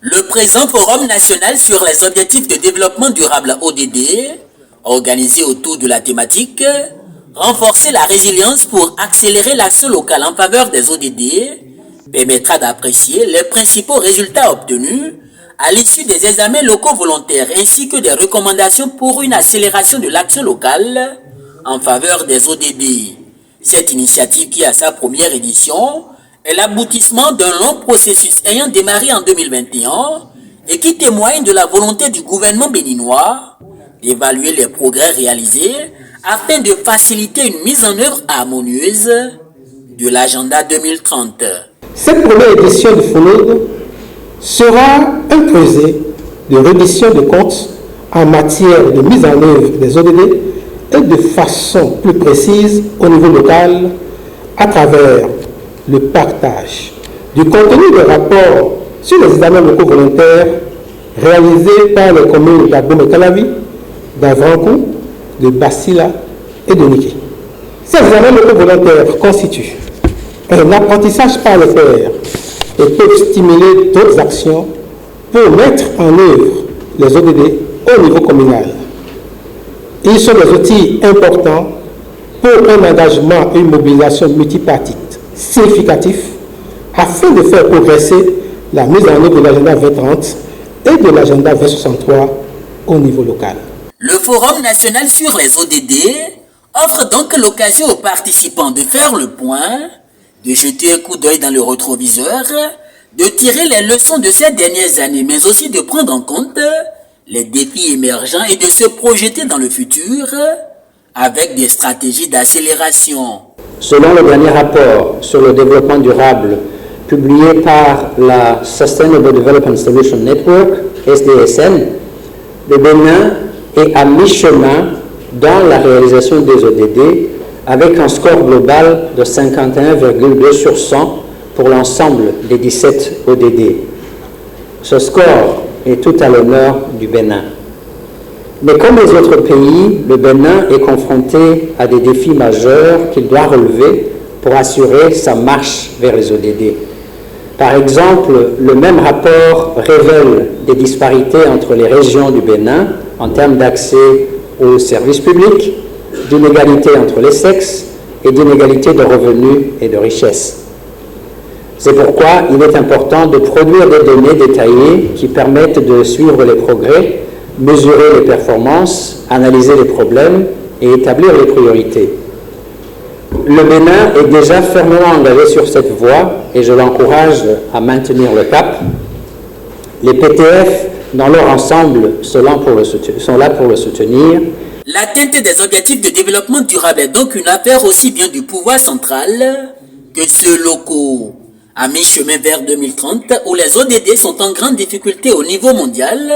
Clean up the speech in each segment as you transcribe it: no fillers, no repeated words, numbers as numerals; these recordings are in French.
Le présent Forum national sur les objectifs de développement durable ODD, organisé autour de la thématique « Renforcer la résilience pour accélérer l'action locale en faveur des ODD », permettra d'apprécier les principaux résultats obtenus à l'issue des examens locaux volontaires ainsi que des recommandations pour une accélération de l'action locale en faveur des ODD. Cette initiative qui a sa première édition est l'aboutissement d'un long processus ayant démarré en 2021 et qui témoigne de la volonté du gouvernement béninois d'évaluer les progrès réalisés afin de faciliter une mise en œuvre harmonieuse de l'agenda 2030. Cette première édition du FONOD sera un creuset de reddition de comptes en matière de mise en œuvre des ODD et de façon plus précise au niveau local à travers le partage du contenu des rapports sur les examens locaux volontaires réalisés par les communes d'Abom et Calavi, d'Avrancou, de Basila et de Niki. Ces examens locaux volontaires constituent un apprentissage par le pairs et peuvent stimuler d'autres actions pour mettre en œuvre les ODD au niveau communal. Ils sont des outils importants pour un engagement et une mobilisation multipartite significatif afin de faire progresser la mise en œuvre de l'agenda 2030 et de l'agenda 2063 au niveau local. Le Forum national sur les ODD offre donc l'occasion aux participants de faire le point, de jeter un coup d'œil dans le rétroviseur, de tirer les leçons de ces dernières années, mais aussi de prendre en compte les défis émergents et de se projeter dans le futur avec des stratégies d'accélération. Selon le dernier rapport sur le développement durable publié par la Sustainable Development Solution Network, SDSN, le Bénin est à mi-chemin dans la réalisation des ODD avec un score global de 51,2 sur 100 pour l'ensemble des 17 ODD. Ce score est tout à l'honneur du Bénin. Mais comme les autres pays, le Bénin est confronté à des défis majeurs qu'il doit relever pour assurer sa marche vers les ODD. Par exemple, le même rapport révèle des disparités entre les régions du Bénin en termes d'accès aux services publics, d'inégalité entre les sexes et d'inégalité de revenus et de richesses. C'est pourquoi il est important de produire des données détaillées qui permettent de suivre les progrès, mesurer les performances, analyser les problèmes et établir les priorités. Le Bénin est déjà fermement engagé sur cette voie et je l'encourage à maintenir le cap. Les PTF, dans leur ensemble, sont là pour le soutenir. L'atteinte des objectifs de développement durable est donc une affaire aussi bien du pouvoir central que ceux locaux. À mi-chemin vers 2030, où les ODD sont en grande difficulté au niveau mondial,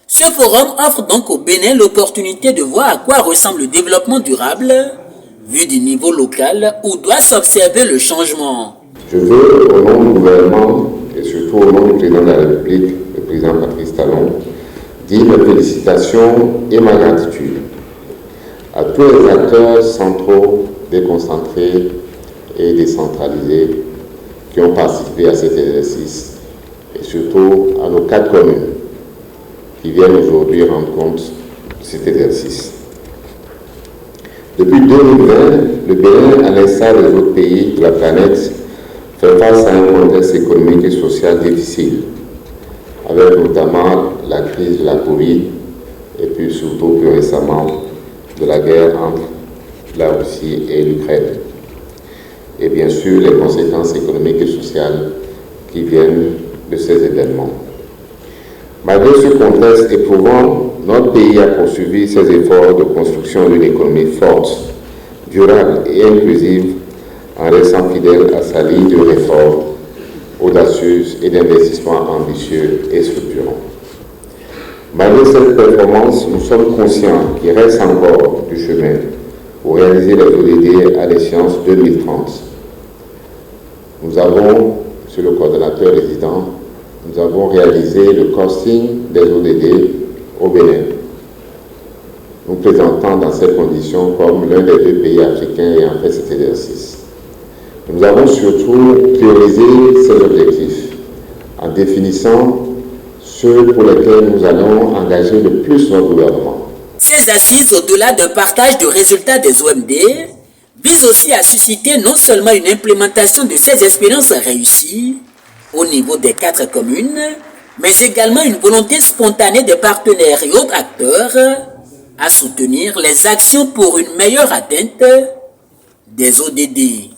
ce forum offre donc au Bénin l'opportunité de voir à quoi ressemble le développement durable, vu du niveau local où doit s'observer le changement. Je veux, au nom du gouvernement et surtout au nom du président de la République, le président Patrice Talon, dire mes félicitations et ma gratitude à tous les acteurs centraux, déconcentrés et décentralisés qui ont participé à cet exercice et surtout à nos 4 communes qui viennent aujourd'hui rendre compte de cet exercice. Depuis 2020, le Bénin, à l'instar des autres pays de la planète, fait face à un contexte économique et social difficile, avec notamment la crise de la Covid et puis surtout plus récemment de la guerre entre la Russie et l'Ukraine. Et bien sûr les conséquences économiques et sociales qui viennent de ces événements. Malgré ce contexte éprouvant, notre pays a poursuivi ses efforts de construction d'une économie forte, durable et inclusive en restant fidèle à sa ligne de réforme audacieuse et d'investissement ambitieux et structurant. Malgré cette performance, nous sommes conscients qu'il reste encore du chemin pour réaliser les ODD à l'échéance 2030. Nous avons, sur le coordonnateur résident, nous avons réalisé le costing des ODD au Bénin, nous présentant dans ces conditions comme l'un des 2 pays africains ayant fait cet exercice. Nous avons surtout priorisé ces objectifs en définissant ceux pour lesquels nous allons engager le plus notre gouvernement. Ces assises, au-delà d'un partage de résultats des OMD, visent aussi à susciter non seulement une implémentation de ces expériences réussies au niveau des 4 communes, mais également une volonté spontanée des partenaires et autres acteurs à soutenir les actions pour une meilleure atteinte des ODD.